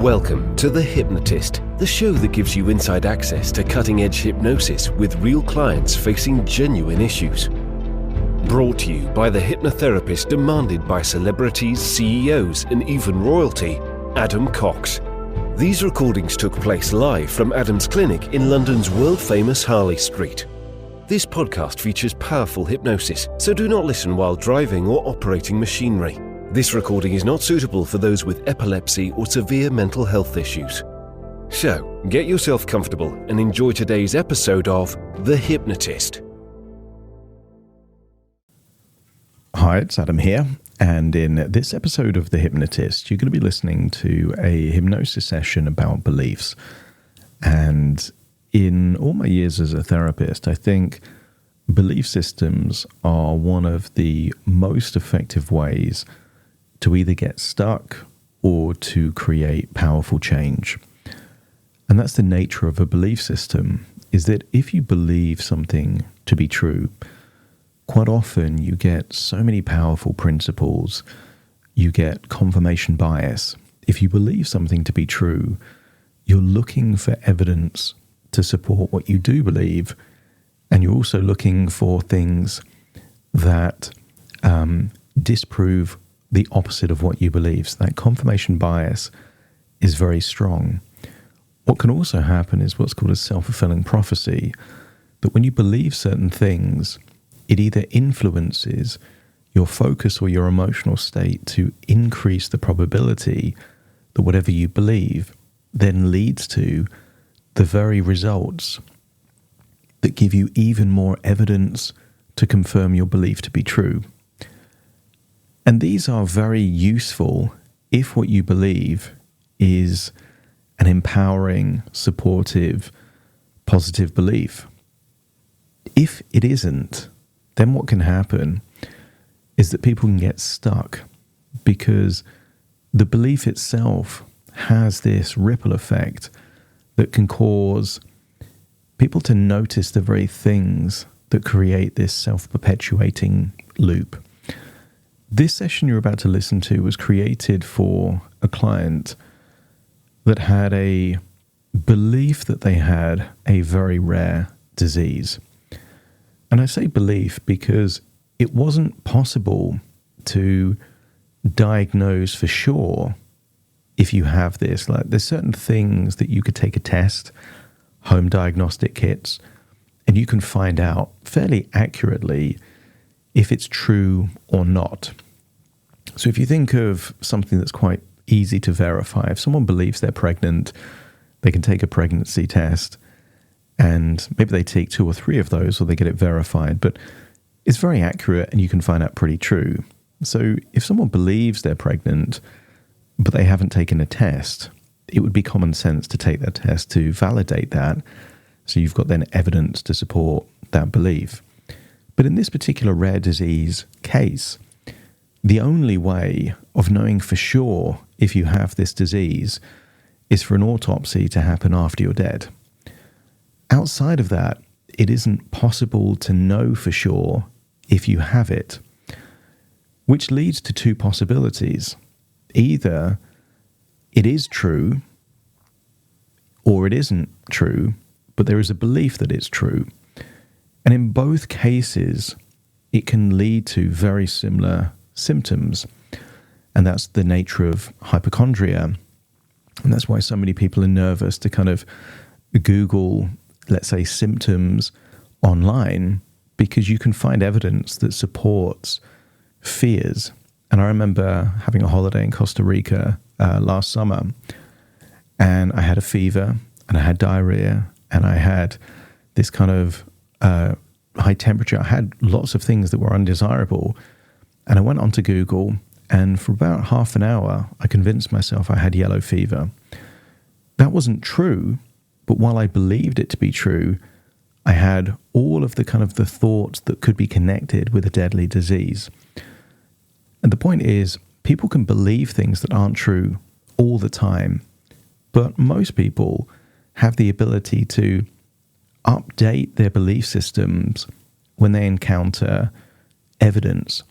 Welcome to The Hypnotist, the show that gives you inside access to cutting-edge hypnosis with real clients facing genuine issues. Brought to you by the hypnotherapist demanded by celebrities, CEOs, and even royalty, Adam Cox. These recordings took place live from Adam's clinic in London's world-famous Harley Street. This podcast features powerful hypnosis, so do not listen while driving or operating machinery. This recording is not suitable for those with epilepsy or severe mental health issues. So, get yourself comfortable and enjoy today's episode of The Hypnotist. Hi, it's Adam here, and in this episode of The Hypnotist, you're going to be listening to a hypnosis session about beliefs. And in all my years as a therapist, I think belief systems are one of the most effective ways to either get stuck or to create powerful change. And that's the nature of a belief system, is that if you believe something to be true, quite often you get so many powerful principles, you get confirmation bias. If you believe something to be true, you're looking for evidence to support what you do believe, and you're also looking for things that disprove the opposite of what you believe. So that confirmation bias is very strong. What can also happen is what's called a self-fulfilling prophecy, that when you believe certain things, it either influences your focus or your emotional state to increase the probability that whatever you believe then leads to the very results that give you even more evidence to confirm your belief to be true. And these are very useful if what you believe is an empowering, supportive, positive belief. If it isn't, then what can happen is that people can get stuck because the belief itself has this ripple effect that can cause people to notice the very things that create this self-perpetuating loop. This session you're about to listen to was created for a client that had a belief that they had a very rare disease. And I say belief because it wasn't possible to diagnose for sure if you have this. Like, there's certain things that you could take a test, home diagnostic kits, and you can find out fairly accurately if it's true or not. So if you think of something that's quite easy to verify, if someone believes they're pregnant, they can take a pregnancy test, and maybe they take 2 or 3 of those or they get it verified, but it's very accurate and you can find out pretty true. So if someone believes they're pregnant, but they haven't taken a test, it would be common sense to take that test to validate that. So you've got then evidence to support that belief. But in this particular rare disease case, the only way of knowing for sure if you have this disease is for an autopsy to happen after you're dead. Outside of that, it isn't possible to know for sure if you have it, which leads to 2 possibilities. Either it is true or it isn't true, but there is a belief that it's true. And in both cases, it can lead to very similar symptoms. And that's the nature of hypochondria. And that's why so many people are nervous to kind of Google, let's say, symptoms online, because you can find evidence that supports fears. And I remember having a holiday in Costa Rica last summer, and I had a fever, and I had diarrhea, and I had this kind of high temperature. I had lots of things that were undesirable. And I went onto Google, and for about half an hour, I convinced myself I had yellow fever. That wasn't true, but while I believed it to be true, I had all of the kind of the thoughts that could be connected with a deadly disease. And the point is, people can believe things that aren't true all the time, but most people have the ability to update their belief systems when they encounter evidence.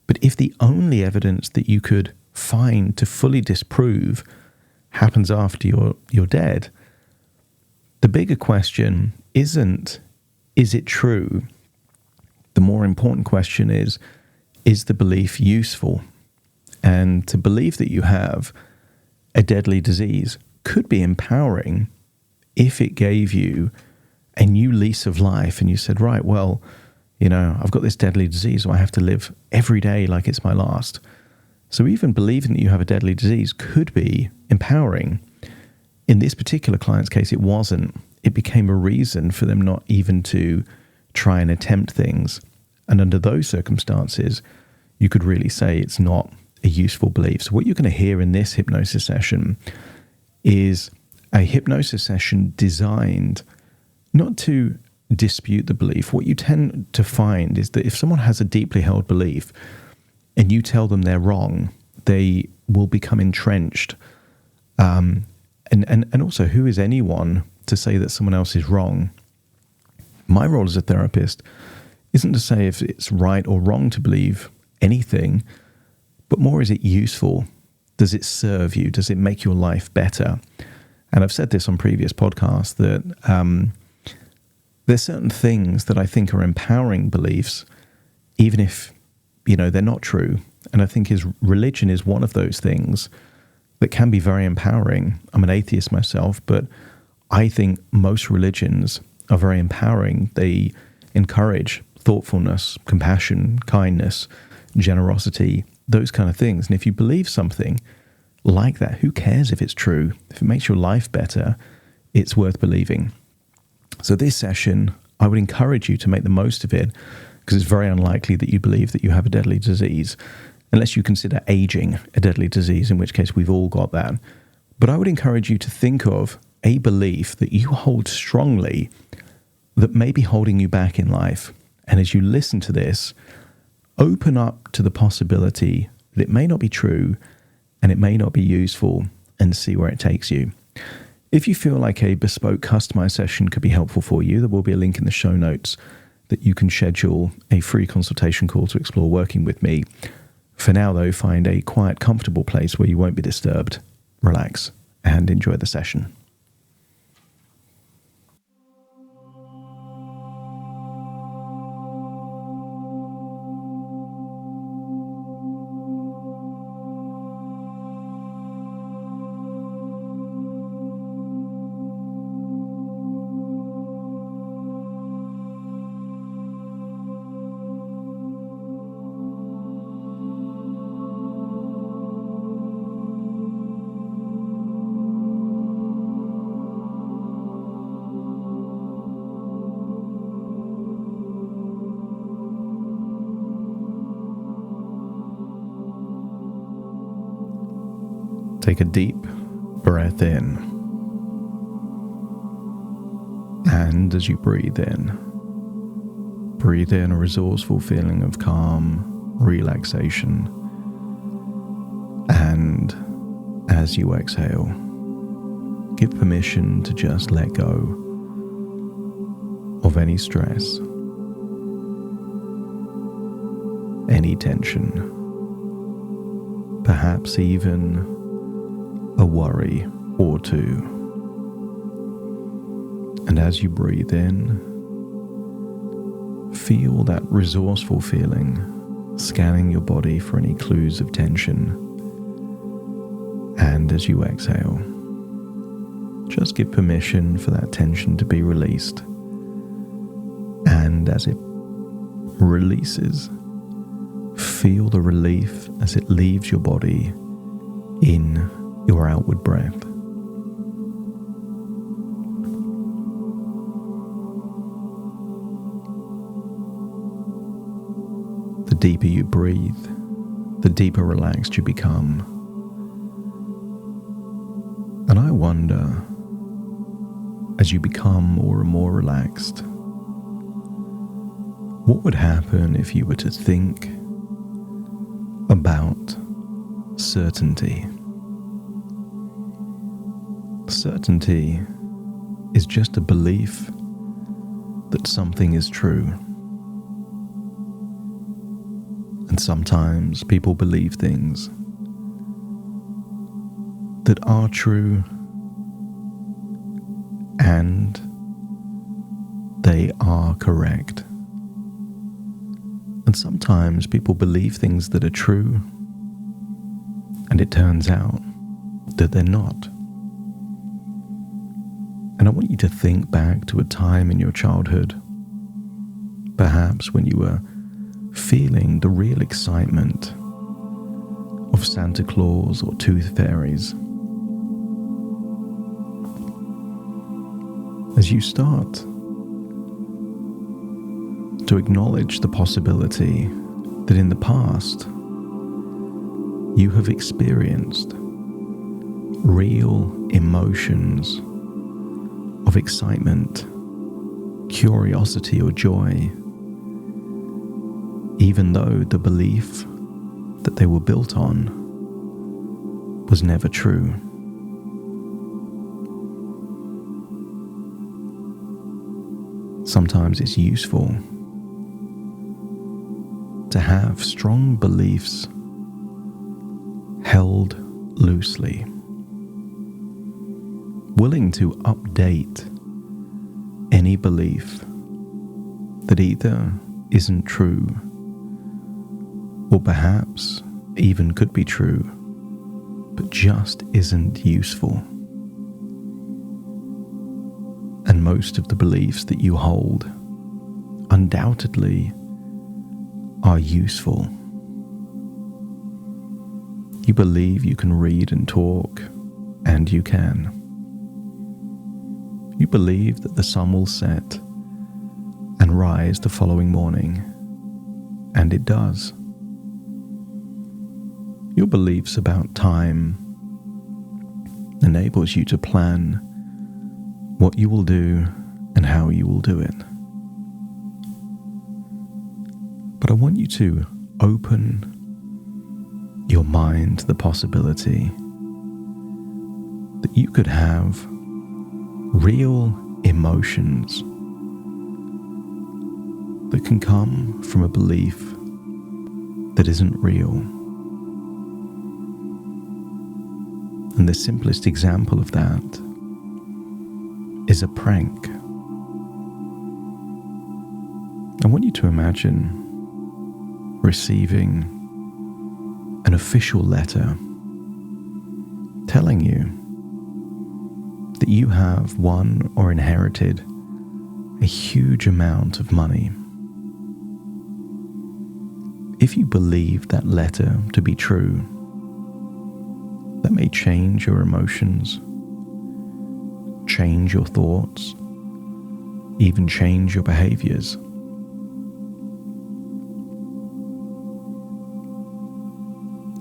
But if the only evidence that you could find to fully disprove happens after you're dead, the bigger question isn't, is it true? The more important question is the belief useful? And to believe that you have a deadly disease could be empowering if it gave you a new lease of life and you said, right, well, I've got this deadly disease, so I have to live every day like it's my last. So even believing that you have a deadly disease could be empowering. In this particular client's case, it wasn't. It became a reason for them not even to try and attempt things. And under those circumstances, you could really say it's not a useful belief. So what you're going to hear in this hypnosis session is a hypnosis session designed not to dispute the belief. What you tend to find is that if someone has a deeply held belief and you tell them they're wrong, they will become entrenched. And also, who is anyone to say that someone else is wrong? My role as a therapist isn't to say if it's right or wrong to believe anything, but more, is it useful? Does it serve you? Does it make your life better? And I've said this on previous podcasts that there's certain things that I think are empowering beliefs, even if, they're not true. And I think religion is one of those things that can be very empowering. I'm an atheist myself, but I think most religions are very empowering. They encourage thoughtfulness, compassion, kindness, generosity, those kind of things. And if you believe something like that, who cares if it's true? If it makes your life better, it's worth believing. So this session, I would encourage you to make the most of it, because it's very unlikely that you believe that you have a deadly disease, unless you consider aging a deadly disease, in which case we've all got that. But I would encourage you to think of a belief that you hold strongly that may be holding you back in life. And as you listen to this, open up to the possibility that it may not be true and it may not be useful, and see where it takes you. If you feel like a bespoke customized session could be helpful for you, there will be a link in the show notes that you can schedule a free consultation call to explore working with me. For now, though, find a quiet, comfortable place where you won't be disturbed. Relax and enjoy the session. Take a deep breath in. And as you breathe in a resourceful feeling of calm, relaxation. And as you exhale, give permission to just let go of any stress, any tension, perhaps even a worry or two. And as you breathe in, feel that resourceful feeling scanning your body for any clues of tension. And as you exhale, just give permission for that tension to be released. And as it releases, feel the relief as it leaves your body in your outward breath. The deeper you breathe, the deeper relaxed you become. And I wonder, as you become more and more relaxed, what would happen if you were to think about certainty? Certainty is just a belief that something is true. And sometimes people believe things that are true, and they are correct. And sometimes people believe things that are true, and it turns out that they're not. And I want you to think back to a time in your childhood, perhaps when you were feeling the real excitement of Santa Claus or tooth fairies. As you start to acknowledge the possibility that in the past you have experienced real emotions of excitement, curiosity, or joy, even though the belief that they were built on was never true. Sometimes it's useful to have strong beliefs held loosely, willing to update any belief that either isn't true or perhaps even could be true, but just isn't useful. And most of the beliefs that you hold undoubtedly are useful. You believe you can read and talk, and you can. You believe that the sun will set and rise the following morning, and it does. Your beliefs about time enables you to plan what you will do and how you will do it. But I want you to open your mind to the possibility that you could have real emotions that can come from a belief that isn't real. And the simplest example of that is a prank. I want you to imagine receiving an official letter telling you that you have won or inherited a huge amount of money. If you believe that letter to be true, that may change your emotions, change your thoughts, even change your behaviors.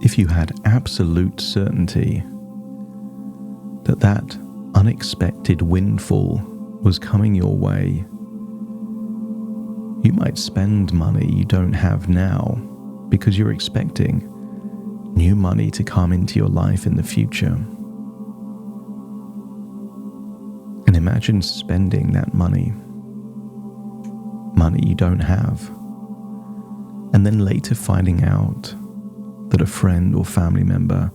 If you had absolute certainty that that unexpected windfall was coming your way, you might spend money you don't have now because you're expecting new money to come into your life in the future. And imagine spending that money you don't have, and then later finding out that a friend or family member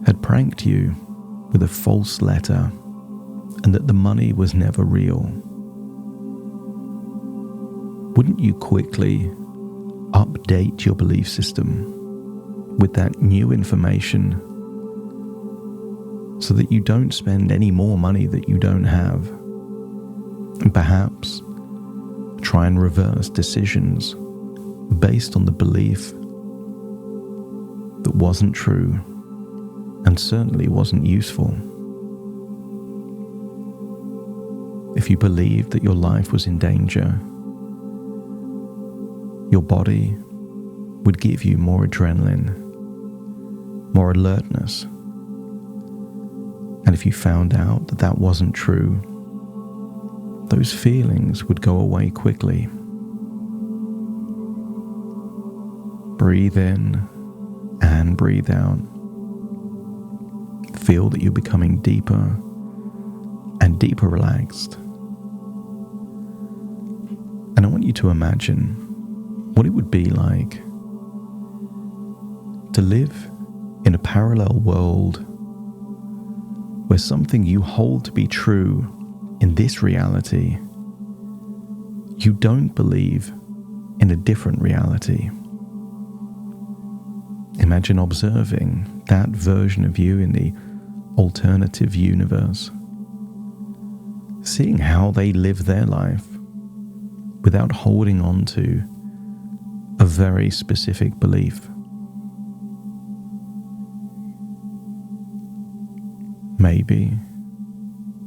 had pranked you with a false letter and that the money was never real. Wouldn't you quickly update your belief system with that new information so that you don't spend any more money that you don't have, and perhaps try and reverse decisions based on the belief that wasn't true and certainly wasn't useful? If you believed that your life was in danger, your body would give you more adrenaline, more alertness. And if you found out that that wasn't true, those feelings would go away quickly. Breathe in and breathe out. Feel that you're becoming deeper and deeper relaxed. And I want you to imagine what it would be like to live in a parallel world where something you hold to be true in this reality, you don't believe in a different reality. Imagine observing that version of you in the alternative universe, seeing how they live their life without holding on to a very specific belief. Maybe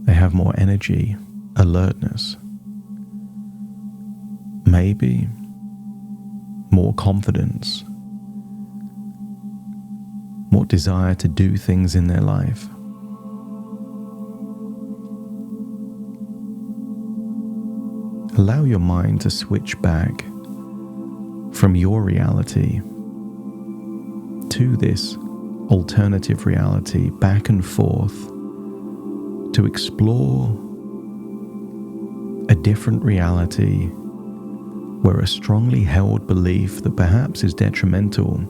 they have more energy, alertness, maybe more confidence, more desire to do things in their life. Allow your mind to switch back from your reality to this alternative reality, back and forth, to explore a different reality where a strongly held belief that perhaps is detrimental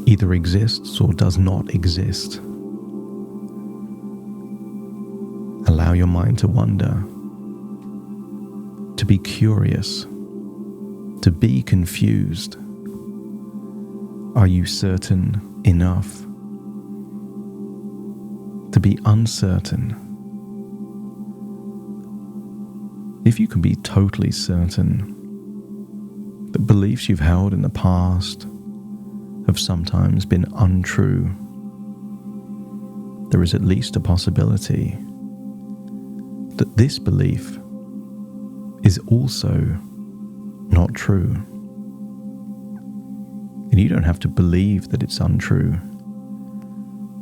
either exists or does not exist. Allow your mind to wonder, to be curious, to be confused. Are you certain enough to be uncertain? If you can be totally certain that beliefs you've held in the past have sometimes been untrue, there is at least a possibility that this belief is also not true. And you don't have to believe that it's untrue.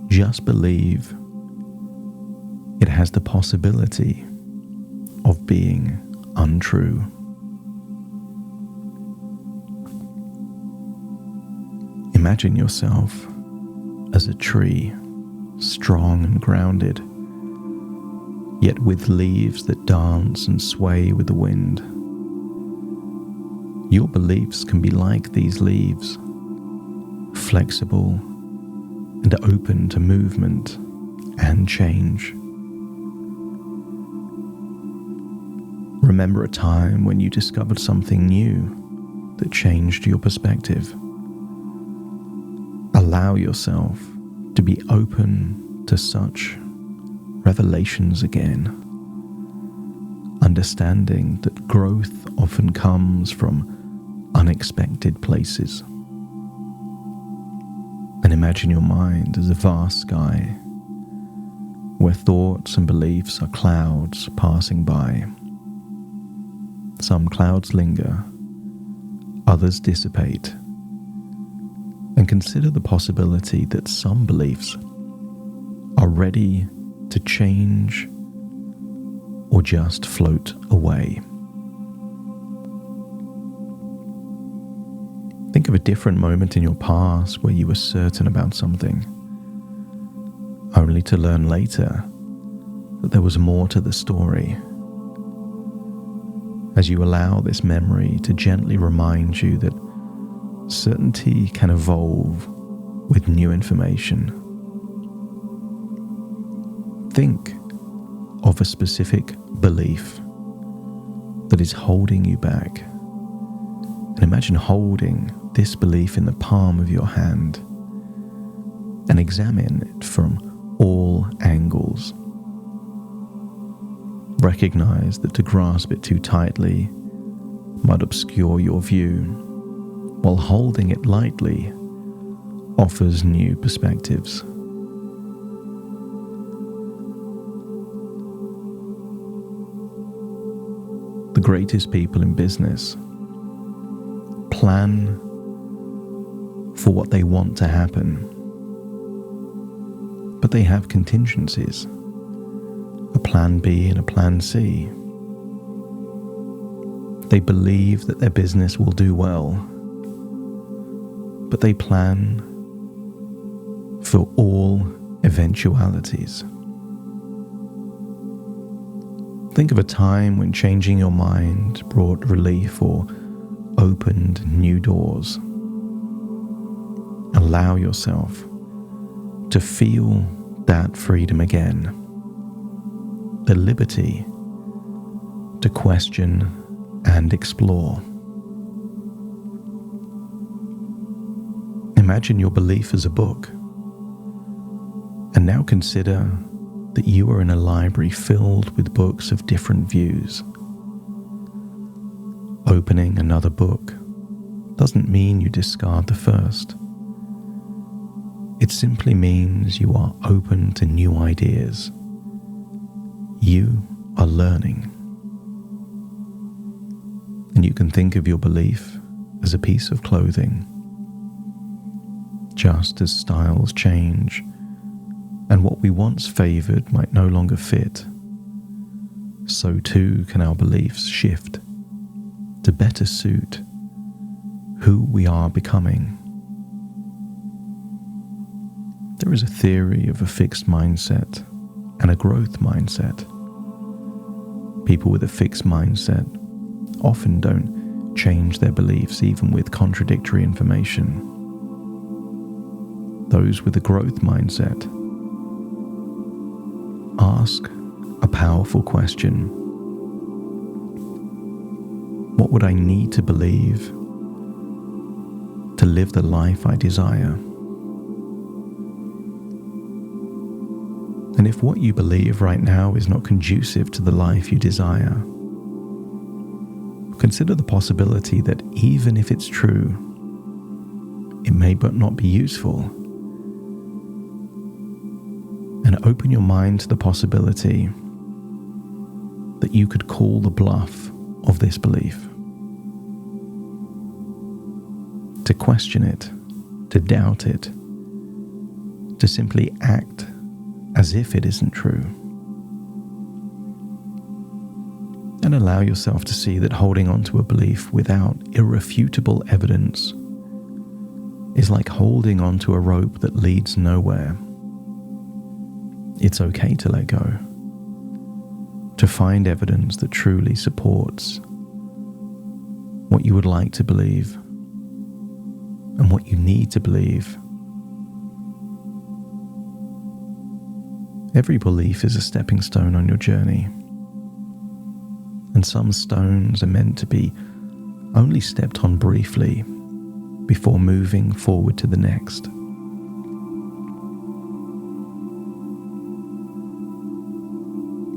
Just believe it has the possibility of being untrue. Imagine yourself as a tree, strong and grounded, yet with leaves that dance and sway with the wind. Your beliefs can be like these leaves, flexible and open to movement and change. Remember a time when you discovered something new that changed your perspective. Allow yourself to be open to such revelations again, understanding that growth often comes from unexpected places. And imagine your mind as a vast sky where thoughts and beliefs are clouds passing by. Some clouds linger, others dissipate. And consider the possibility that some beliefs are ready to change or just float away. Think of a different moment in your past where you were certain about something, only to learn later that there was more to the story. As you allow this memory to gently remind you that certainty can evolve with new information. Think of a specific belief that is holding you back, and imagine holding this belief in the palm of your hand and examine it from all angles. Recognize that to grasp it too tightly might obscure your view, while holding it lightly offers new perspectives. The greatest people in business plan for what they want to happen, but they have contingencies, a plan B and a plan C. They believe that their business will do well, but they plan for all eventualities. Think of a time when changing your mind brought relief or opened new doors. Allow yourself to feel that freedom again, the liberty to question and explore. Imagine your belief as a book, and now consider that you are in a library filled with books of different views. Opening another book doesn't mean you discard the first. It simply means you are open to new ideas. You are learning. And you can think of your belief as a piece of clothing. Just as styles change, and what we once favored might no longer fit, so too can our beliefs shift to better suit who we are becoming. There is a theory of a fixed mindset and a growth mindset. People with a fixed mindset often don't change their beliefs even with contradictory information. Those with a growth mindset ask a powerful question. What would I need to believe to live the life I desire? And if what you believe right now is not conducive to the life you desire, consider the possibility that even if it's true, it may but not be useful. And open your mind to the possibility that you could call the bluff of this belief. To question it, to doubt it, to simply act as if it isn't true. And allow yourself to see that holding on to a belief without irrefutable evidence is like holding on to a rope that leads nowhere. It's okay to let go, to find evidence that truly supports what you would like to believe and what you need to believe. Every belief is a stepping stone on your journey, and some stones are meant to be only stepped on briefly before moving forward to the next.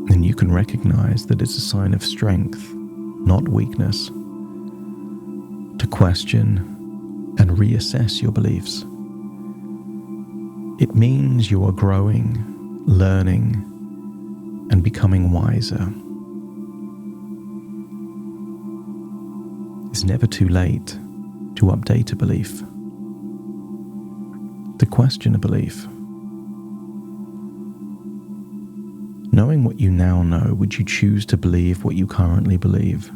And you can recognize that it's a sign of strength, not weakness, to question and reassess your beliefs. It means you are growing, learning, and becoming wiser. It's never too late to update a belief, to question a belief. Knowing what you now know, would you choose to believe what you currently believe?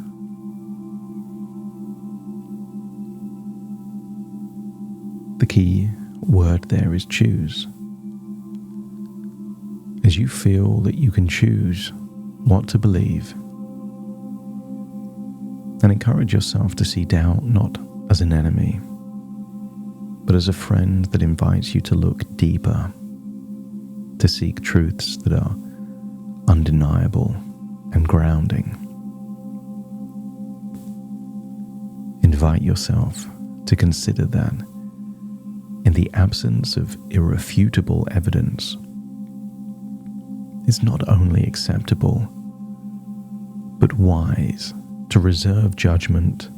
The key word there is choose. As you feel that you can choose what to believe, and encourage yourself to see doubt not as an enemy, but as a friend that invites you to look deeper, to seek truths that are undeniable and grounding. Invite yourself to consider that in the absence of irrefutable evidence, it's not only acceptable, but wise to reserve judgment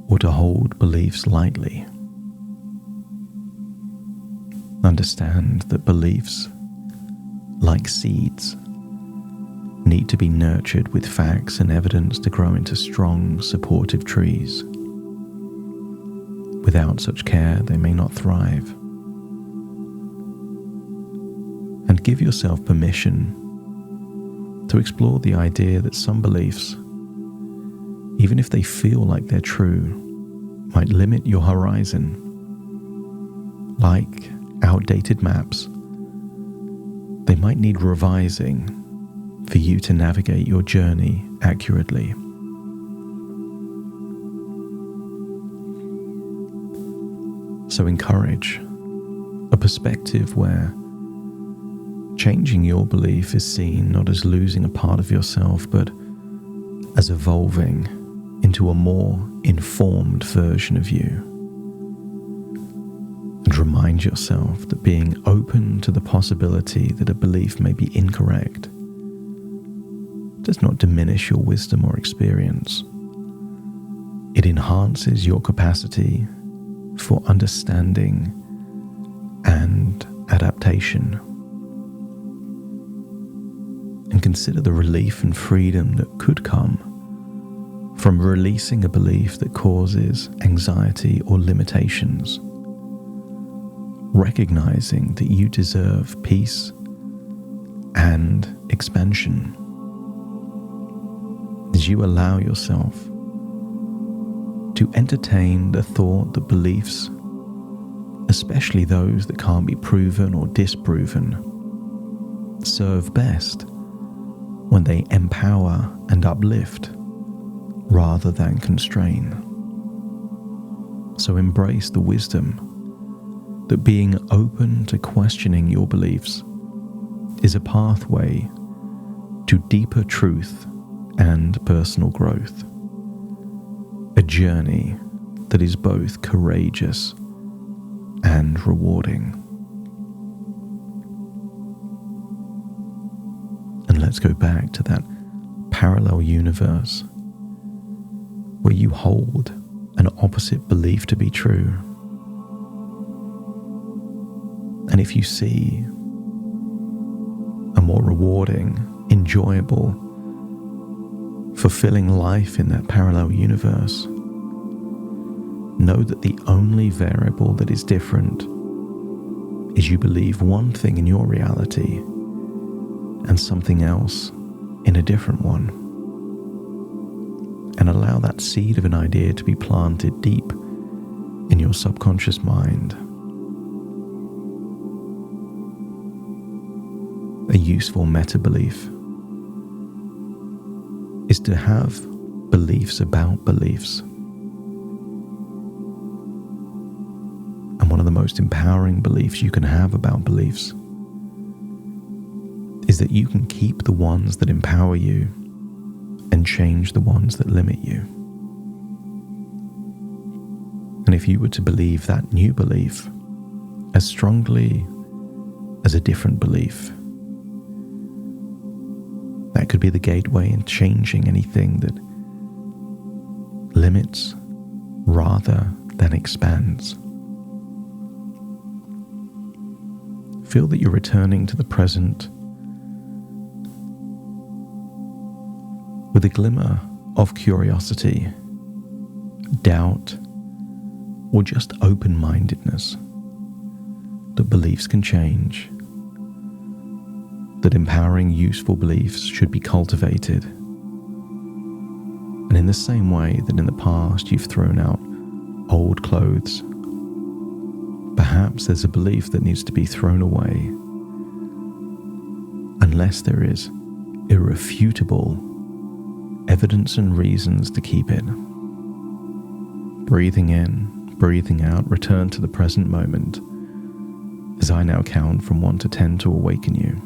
or to hold beliefs lightly. Understand that beliefs, like seeds, need to be nurtured with facts and evidence to grow into strong, supportive trees. Without such care, they may not thrive. And give yourself permission to explore the idea that some beliefs, even if they feel like they're true, might limit your horizon. Like outdated maps, they might need revising for you to navigate your journey accurately. So encourage a perspective where changing your belief is seen not as losing a part of yourself, but as evolving into a more informed version of you. And remind yourself that being open to the possibility that a belief may be incorrect does not diminish your wisdom or experience. It enhances your capacity for understanding and adaptation. And consider the relief and freedom that could come from releasing a belief that causes anxiety or limitations, recognizing that you deserve peace and expansion as you allow yourself to entertain the thought that beliefs, especially those that can't be proven or disproven, serve best when they empower and uplift rather than constrain. So embrace the wisdom that being open to questioning your beliefs is a pathway to deeper truth and personal growth. A journey that is both courageous and rewarding. And let's go back to that parallel universe where you hold an opposite belief to be true. And if you see a more rewarding, enjoyable, fulfilling life in that parallel universe, know that the only variable that is different is you believe one thing in your reality and something else in a different one. And allow that seed of an idea to be planted deep in your subconscious mind. A useful meta-belief is to have beliefs about beliefs. And one of the most empowering beliefs you can have about beliefs is that you can keep the ones that empower you and change the ones that limit you. And if you were to believe that new belief as strongly as a different belief, that could be the gateway in changing anything that limits rather than expands. Feel that you're returning to the present with a glimmer of curiosity, doubt, or just open-mindedness that beliefs can change, that empowering, useful beliefs should be cultivated. And in the same way that in the past you've thrown out old clothes, perhaps there's a belief that needs to be thrown away unless there is irrefutable evidence and reasons to keep it. Breathing in, breathing out, return to the present moment. As I now count from 1 to 10 to awaken you,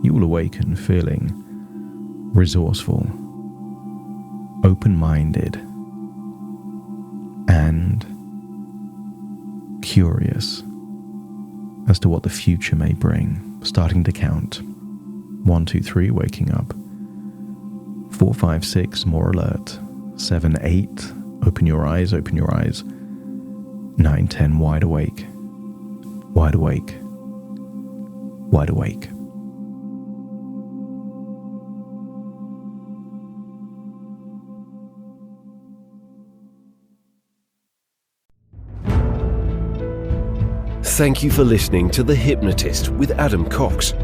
you will awaken feeling resourceful, open-minded, and curious as to what the future may bring. Starting to count. 1, 2, 3, waking up. 4, 5, 6, more alert. 7, 8, open your eyes, open your eyes. 9, 10, wide awake. Wide awake. Wide awake. Thank you for listening to The Hypnotist with Adam Cox,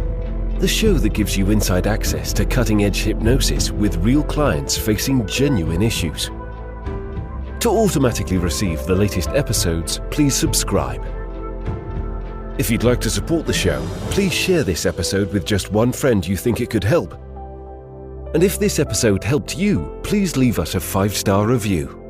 the show that gives you inside access to cutting-edge hypnosis with real clients facing genuine issues. To automatically receive the latest episodes, please subscribe. If you'd like to support the show, please share this episode with just one friend you think it could help. And if this episode helped you, please leave us a 5-star review.